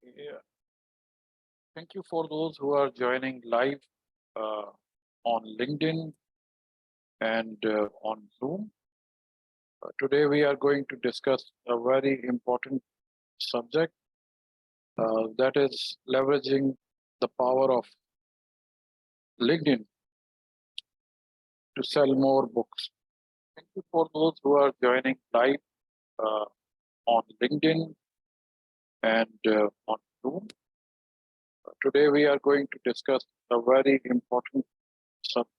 Yeah. Thank you for those who are joining live uh, on LinkedIn and on Zoom. Today we are going to discuss a very important subject that is leveraging the power of LinkedIn to sell more books. Thank you for those who are joining live uh, on LinkedIn and on Zoom. Today we are going to discuss a very important subject.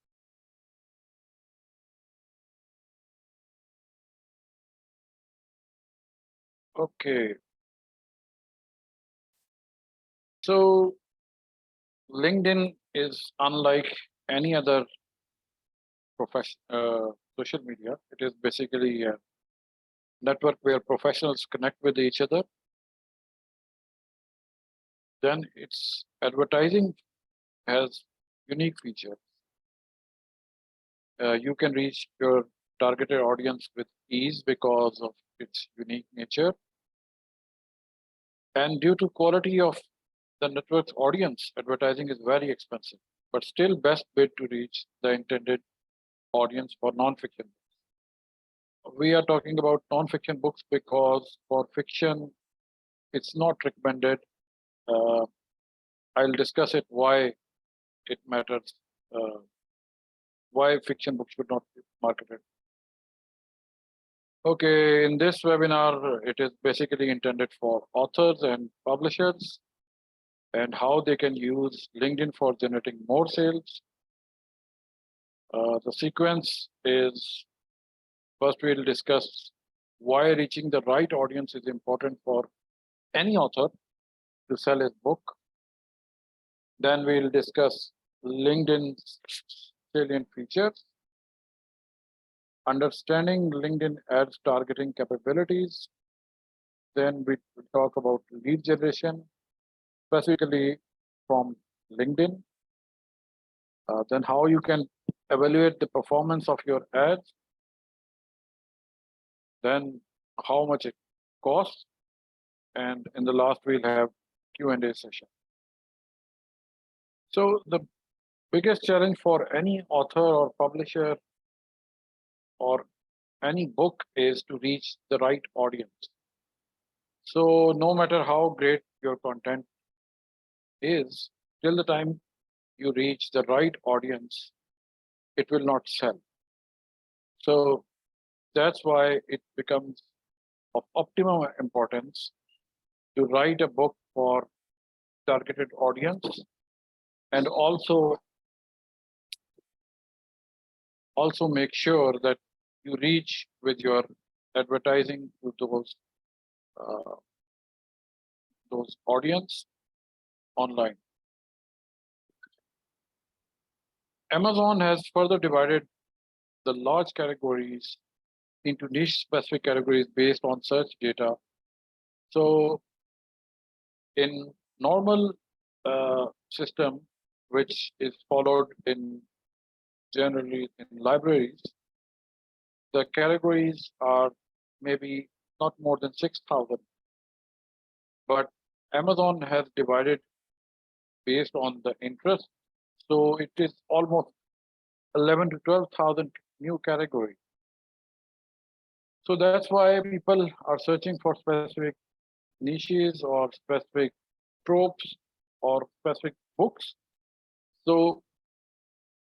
Okay, so LinkedIn is unlike any other social media. It is basically a network where professionals connect with each other. Then its advertising has unique features. You can reach your targeted audience with ease because of its unique nature. And due to quality of the network's audience, advertising is very expensive, but still best bid to reach the intended audience for nonfiction. We are talking about nonfiction books because for fiction, it's not recommended. Uh, I'll discuss it why it matters, uh, why fiction books should not be marketed. Okay, in this webinar, it is basically intended for authors and publishers and how they can use LinkedIn for generating more sales. The sequence is first we'll discuss why reaching the right audience is important for any author to sell his book. Then we'll discuss LinkedIn's salient features, understanding LinkedIn ads targeting capabilities. Then we will talk about lead generation, specifically from LinkedIn. Then how you can evaluate the performance of your ads. Then how much it costs. And in the last, we'll have Q&A session. So the biggest challenge for any author or publisher or any book is to reach the right audience. So no matter how great your content is, till the time you reach the right audience, it will not sell. So that's why it becomes of optimum importance to write a book for targeted audience and also make sure that you reach with your advertising to uh, those audience online. Amazon has further divided the large categories into niche specific categories based on search data. So in normal system, which is followed in generally in libraries, the categories are maybe not more than 6,000. But Amazon has divided based on the interest. So it is almost 11 to 12,000 new categories. So that's why people are searching for specific niches or specific tropes or specific books. So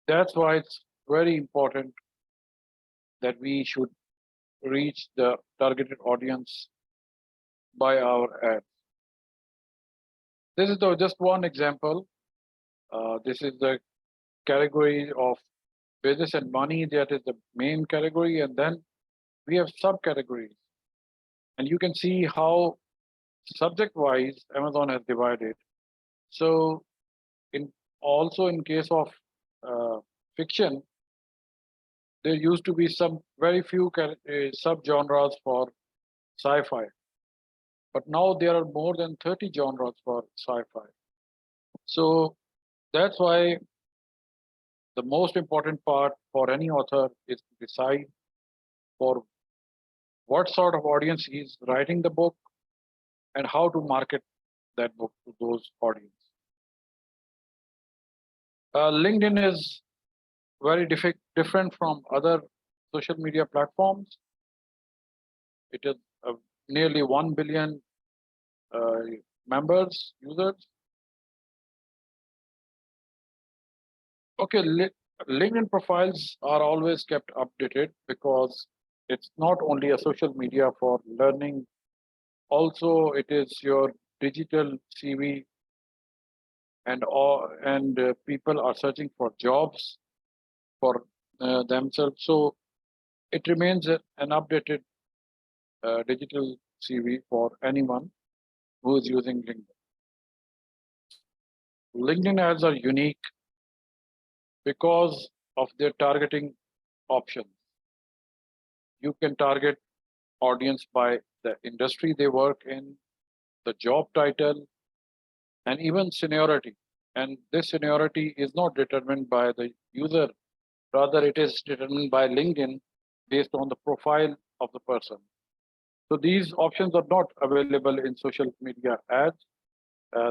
that's why it's very important that we should reach the targeted audience by our ads. This is just one example. This is the category of business and money. That is the main category. And then we have subcategories. And you can see how subject-wise Amazon has divided. So also in case of fiction, there used to be some very few subgenres for sci-fi. But now there are more than 30 genres for sci-fi. So that's why the most important part for any author is to decide for what sort of audience he's writing the book and how to market that book to those audience. LinkedIn is very different from other social media platforms. It is nearly 1 billion members, users. Okay, LinkedIn profiles are always kept updated because it's not only a social media for learning, also it is your digital CV, and people are searching for jobs for themselves. So it remains an updated digital CV for anyone who is using LinkedIn. LinkedIn ads are unique because of their targeting options. You can target audience by the industry they work in, the job title, and even seniority. And this seniority is not determined by the user, rather it is determined by LinkedIn based on the profile of the person. So these options are not available in social media ads.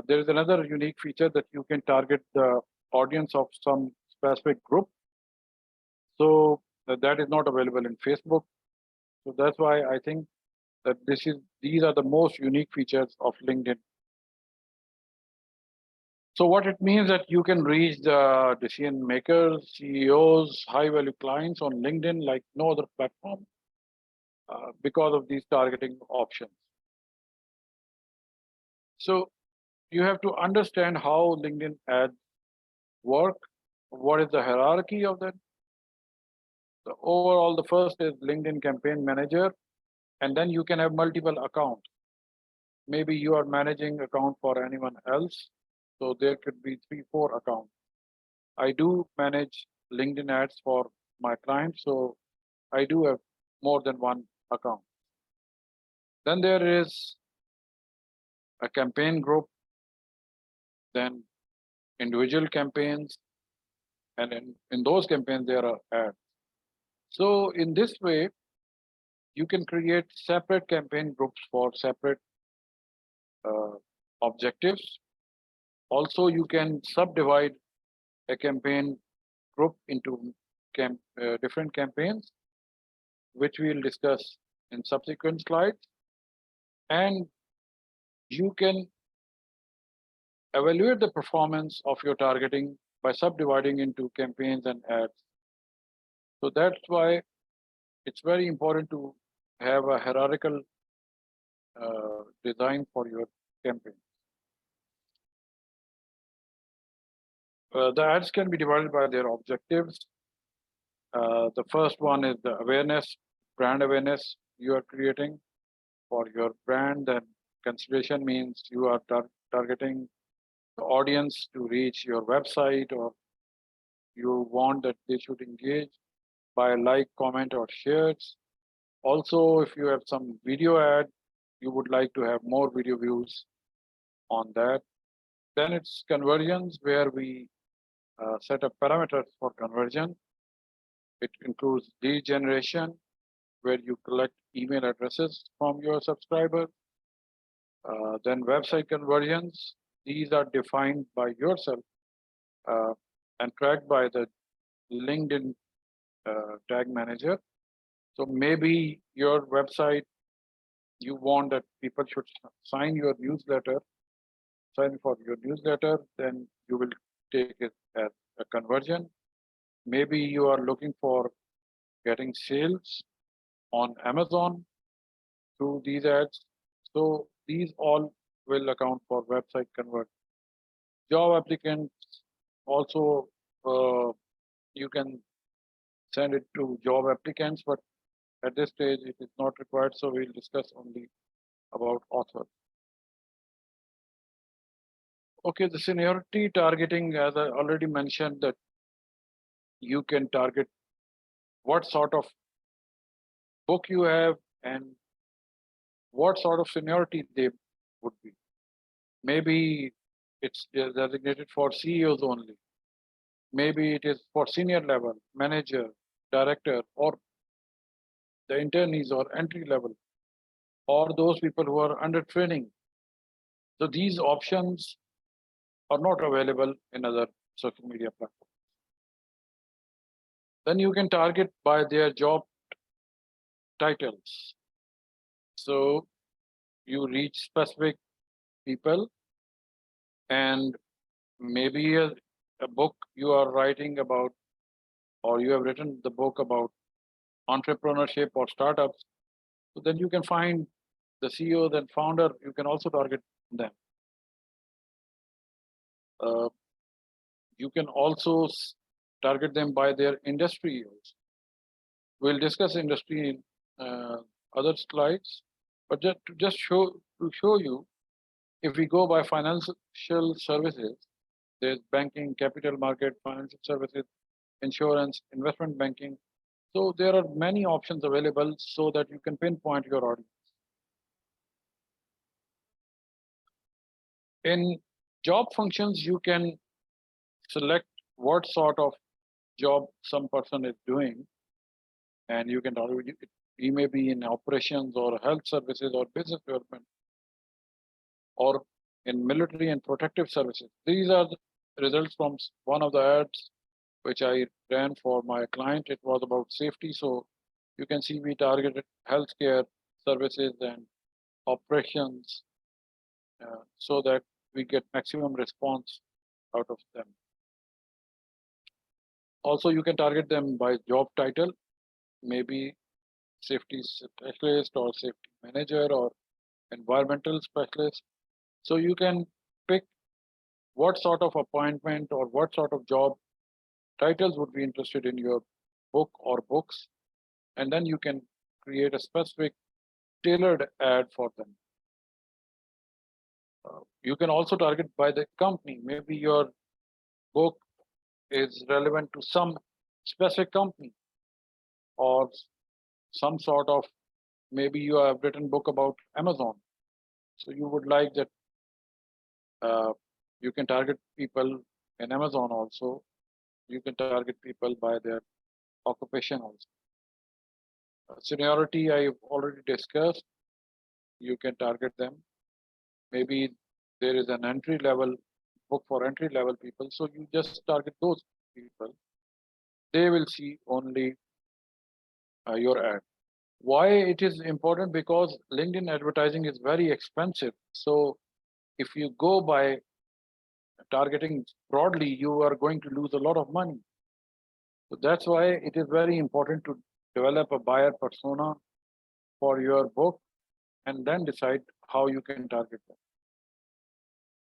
There is another unique feature that you can target the audience of some specific group. So that is not available in Facebook. So that's why I think that these are the most unique features of LinkedIn. So what it means that you can reach the decision makers, CEOs, high value clients on LinkedIn like no other platform because of these targeting options. So you have to understand how LinkedIn ads work. What is the hierarchy of that? So overall, the first is LinkedIn Campaign Manager, and then you can have multiple accounts. Maybe you are managing account for anyone else, so there could be 3-4 accounts. I do manage LinkedIn ads for my clients, so I do have more than one account. Then there is a campaign group, then individual campaigns, and in those campaigns there are ads. So in this way, you can create separate campaign groups for separate objectives. Also, you can subdivide a campaign group into different campaigns, which we'll discuss in subsequent slides. And you can evaluate the performance of your targeting by subdividing into campaigns and ads. So that's why it's very important to have a hierarchical design for your campaign. The ads can be divided by their objectives. The first one is the awareness, brand awareness you are creating for your brand. Then consideration means you are targeting the audience to reach your website, or you want that they should engage by like, comment, or shares. Also, if you have some video ad, you would like to have more video views on that. Then it's conversions, where we set up parameters for conversion. It includes lead generation, where you collect email addresses from your subscribers. Then website conversions. These are defined by yourself and tracked by the LinkedIn tag manager. So maybe your website, you want that people should sign for your newsletter, then you will take it as a conversion. Maybe you are looking for getting sales on Amazon through these ads. So these all will account for website conversion. Job applicants also, you can send it to job applicants, but at this stage it is not required. So we'll discuss only about authors. Okay, the seniority targeting, as I already mentioned, that you can target what sort of book you have and what sort of seniority they would be. Maybe it's designated for CEOs only. Maybe it is for senior level, manager, director, or the internees or entry level, or those people who are under training. So these options are not available in other social media platforms. Then you can target by their job titles. So you reach specific people, and maybe a book you are writing about, or you have written the book about entrepreneurship or startups. So then you can find the CEO, then founder, you can also target them. Uh, you can also target them by their industry. We'll discuss industry in other slides, but just to show you, if we go by financial services, there's banking, capital market, financial services, insurance, investment banking. So there are many options available so that you can pinpoint your audience. In job functions, you can select what sort of job some person is doing, and you can target it. He may be in operations or health services or business development or in military and protective services. These are the results from one of the ads which I ran for my client. It was about safety. So you can see we targeted healthcare services and operations so that we get maximum response out of them. Also, you can target them by job title, maybe safety specialist or safety manager or environmental specialist. So you can pick what sort of appointment or what sort of job titles would be interested in your book or books, and then you can create a specific tailored ad for them. You can also target by the company. Maybe your book is relevant to some specific company or some sort of, maybe you have written book about Amazon. So you would like that you can target people in Amazon also. You can target people by their occupation also. Seniority, I've already discussed. You can target them. Maybe there is an entry level book for entry level people. So you just target those people. They will see only your ad. Why it is important? Because LinkedIn advertising is very expensive. So if you go by targeting broadly, you are going to lose a lot of money. So that's why it is very important to develop a buyer persona for your book and then decide how you can target them.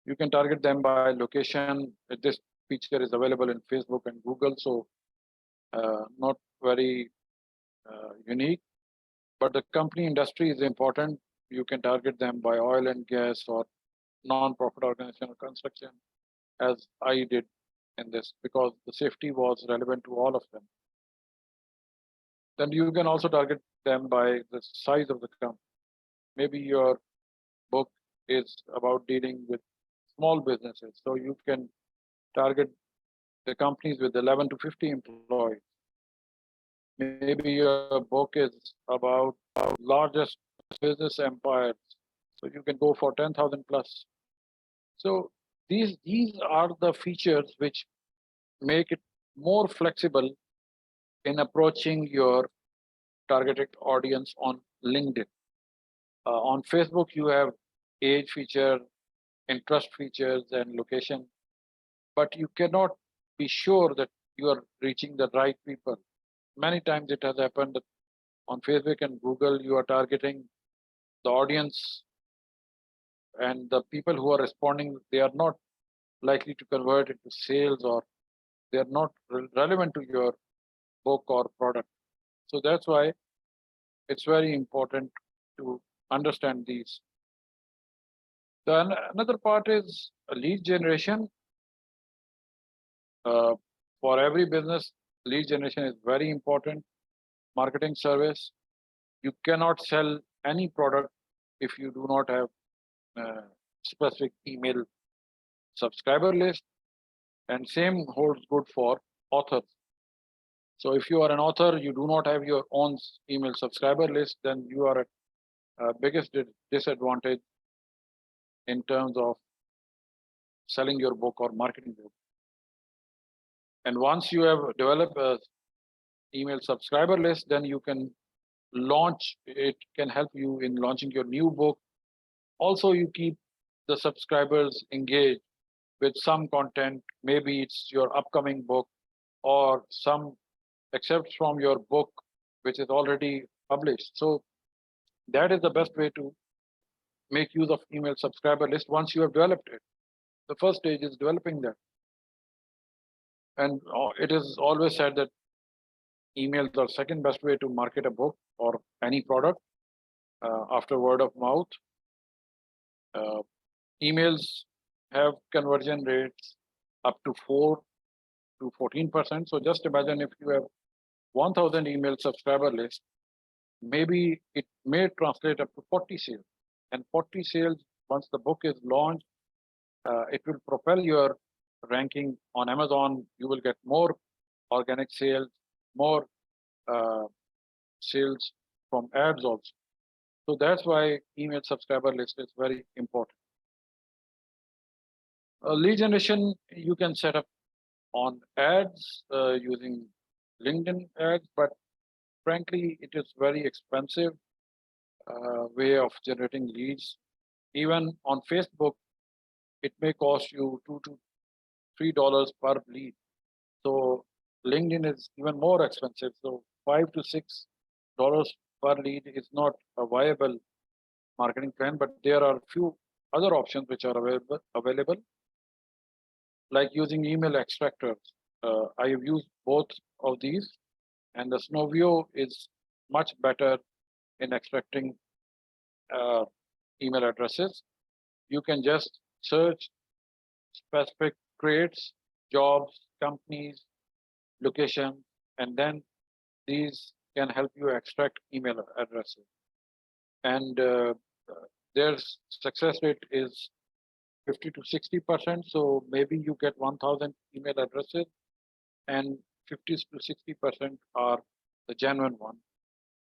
You can target them by location. This feature is available in Facebook and Google, so not very unique. But the company industry is important. You can target them by oil and gas or non-profit organization or construction, as I did in this, because the safety was relevant to all of them. Then you can also target them by the size of the company. Maybe your book is about dealing with small businesses, so you can target the companies with 11 to 50 employees. Maybe your book is about largest business empires, so you can go for 10,000 plus. So these are the features which make it more flexible in approaching your targeted audience on LinkedIn. On Facebook, you have age feature, interest features, and location, but you cannot be sure that you are reaching the right people. Many times it has happened that on Facebook and Google, you are targeting the audience, and the people who are responding, they are not likely to convert into sales, or they are not relevant to your book or product. So that's why it's very important to understand these. Then another part is lead generation. For every business, lead generation is very important. Marketing service. You cannot sell any product if you do not have specific email subscriber list, and same holds good for authors. So if you are an author, you do not have your own email subscriber list, then you are at biggest disadvantage in terms of selling your book or marketing your book. And once you have developed a email subscriber list, then you can launch, it can help you in launching your new book. Also, you keep the subscribers engaged with some content. Maybe it's your upcoming book or some excerpts from your book, which is already published. So that is the best way to make use of email subscriber list once you have developed it. The first stage is developing that. And it is always said that emails are second best way to market a book or any product after word of mouth. Emails have conversion rates up to 4 to 14%. So just imagine if you have 1,000 email subscriber list, maybe it may translate up to 40 sales. And 40 sales, once the book is launched, it will propel your ranking on Amazon. You will get more organic sales, more sales from ads also. So that's why email subscriber list is very important. Lead generation, you can set up on ads using LinkedIn ads, but frankly, it is very expensive way of generating leads. Even on Facebook, it may cost you $2 to $3 per lead. So LinkedIn is even more expensive. So $5 to $6 per lead is not a viable marketing plan, but there are few other options which are available, like using email extractors. I have used both of these, and the Snovio is much better in extracting email addresses. You can just search specific trades, jobs, companies, location, and then these can help you extract email addresses. And their success rate is 50 to 60%. So maybe you get 1,000 email addresses, and 50 to 60% are the genuine one.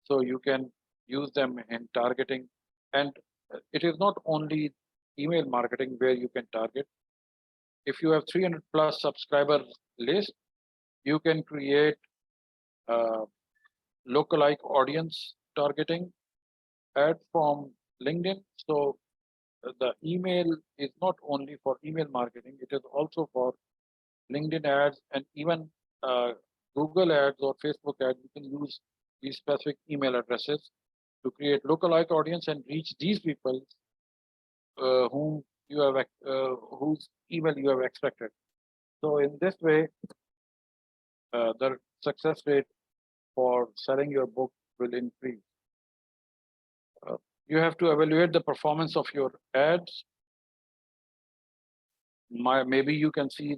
So you can use them in targeting. And it is not only email marketing where you can target. If you have 300 plus subscriber list, you can create lookalike audience targeting ad from LinkedIn. So the email is not only for email marketing, it is also for LinkedIn ads, and even Google ads or Facebook ads. You can use these specific email addresses to create lookalike audience and reach these people whom you have whose email you have extracted. So in this way, the success rate for selling your book will increase. You have to evaluate the performance of your ads. Maybe you can see,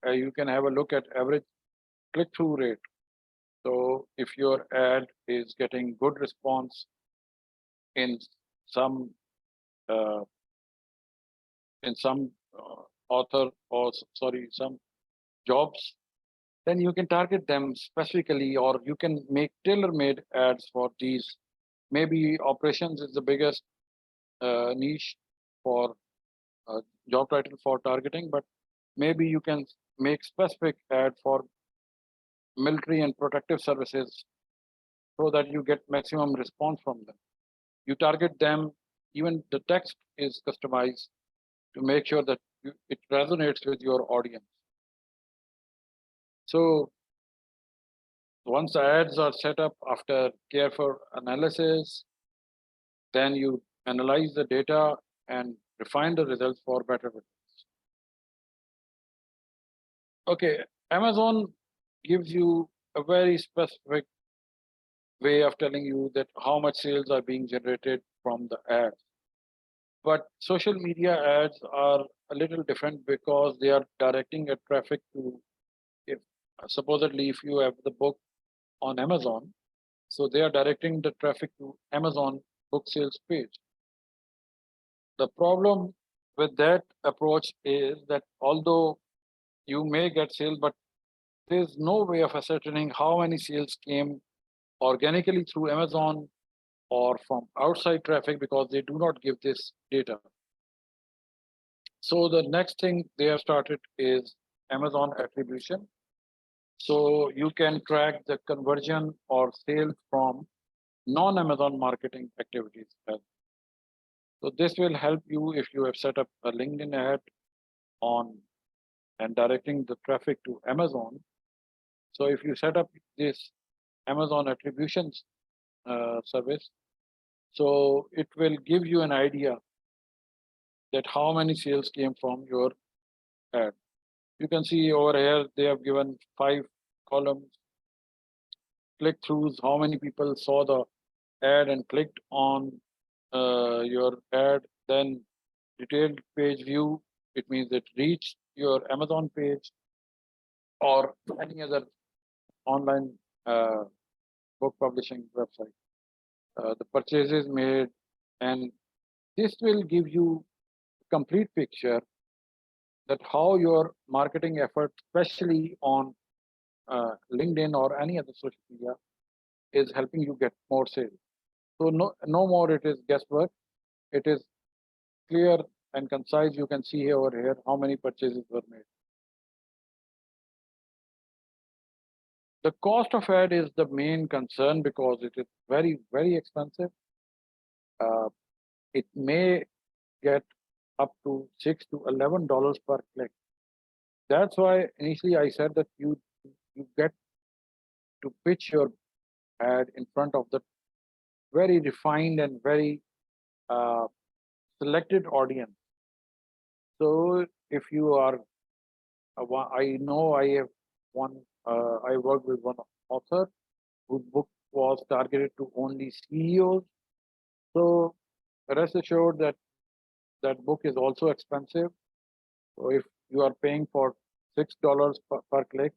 you can have a look at average click-through rate. So if your ad is getting good response in some author or some jobs, then you can target them specifically, or you can make tailor-made ads for these. Maybe operations is the biggest niche for job title for targeting, but maybe you can make specific ad for military and protective services so that you get maximum response from them. You target them, even the text is customized to make sure that it resonates with your audience. So once the ads are set up after careful analysis, then you analyze the data and refine the results for better results. Okay, Amazon gives you a very specific way of telling you that how much sales are being generated from the ads. But social media ads are a little different because they are directing a traffic to, if supposedly if you have the book on Amazon, so they are directing the traffic to Amazon book sales page. The problem with that approach is that although you may get sales, but there's no way of ascertaining how many sales came organically through Amazon or from outside traffic, because they do not give this data. So the next thing they have started is Amazon attribution. So you can track the conversion or sales from non-Amazon marketing activities. So this will help you if you have set up a LinkedIn ad on and directing the traffic to Amazon. So if you set up this Amazon attributions service, so it will give you an idea that how many sales came from your ad. You can see over here, they have given 5 columns, click-throughs, how many people saw the ad and clicked on your ad, then detailed page view, it means it reached your Amazon page or any other online book publishing website. The purchases made, and this will give you a complete picture that how your marketing effort, especially on LinkedIn or any other social media, is helping you get more sales. So no more it is guesswork. It is clear and concise. You can see over here how many purchases were made. The cost of ad is the main concern because it is very, very expensive. It may get up to $6 to $11 per click. That's why initially I said that you get to pitch your ad in front of the very refined and very selected audience. So if you are, I know I have one, I worked with one author whose book was targeted to only CEOs. So rest assured that that book is also expensive. So if you are paying for $6 per click,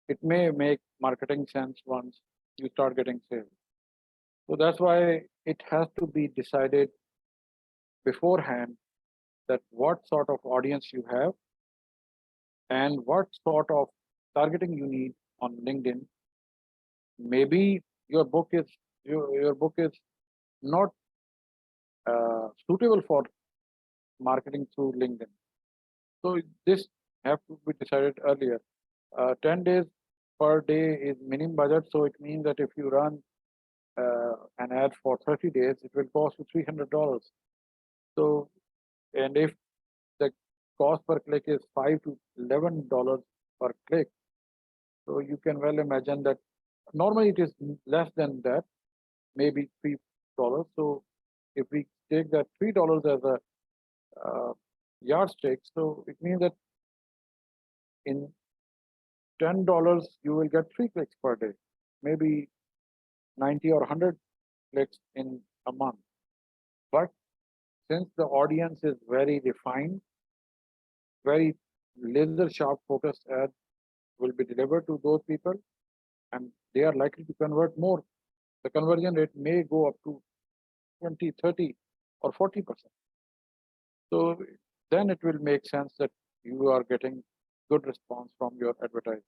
it may make marketing sense once you start getting sales. So that's why it has to be decided beforehand that what sort of audience you have and what sort of targeting you need on LinkedIn. Maybe your book is not suitable for marketing through LinkedIn. So this have to be decided earlier. 10 days per day is minimum budget. So it means that if you run an ad for 30 days, it will cost you $300. So, and if the cost per click is $5 to $11 per click, so you can well imagine that normally it is less than that, maybe $3. So if we take that $3 as a yardstick, so it means that in $10 you will get 3 clicks per day, maybe 90 or 100 clicks in a month. But since the audience is very refined, very laser sharp focused ads will be delivered to those people, and they are likely to convert more. The conversion rate may go up to 20, 30, or 40%. So then it will make sense that you are getting good response from your advertising.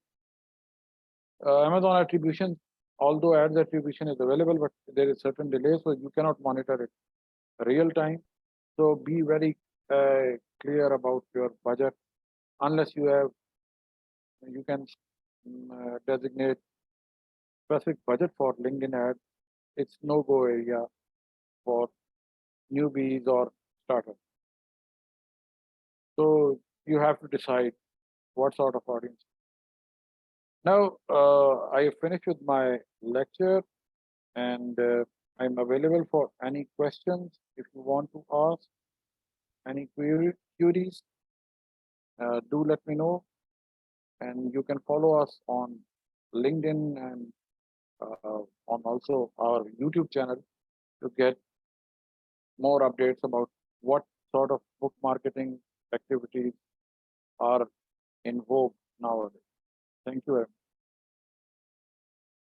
Amazon attribution, although ads attribution is available, but there is certain delay, so you cannot monitor it real time. So be very clear about your budget. Unless you can designate specific budget for LinkedIn ads. It's no-go area for newbies or startups. So you have to decide what sort of audience. Now, I have finished with my lecture, and I'm available for any questions if you want to ask, any queries. Do let me know, and you can follow us on LinkedIn and on also our YouTube channel to get more updates about what sort of book marketing activities are in vogue nowadays. Thank you very much.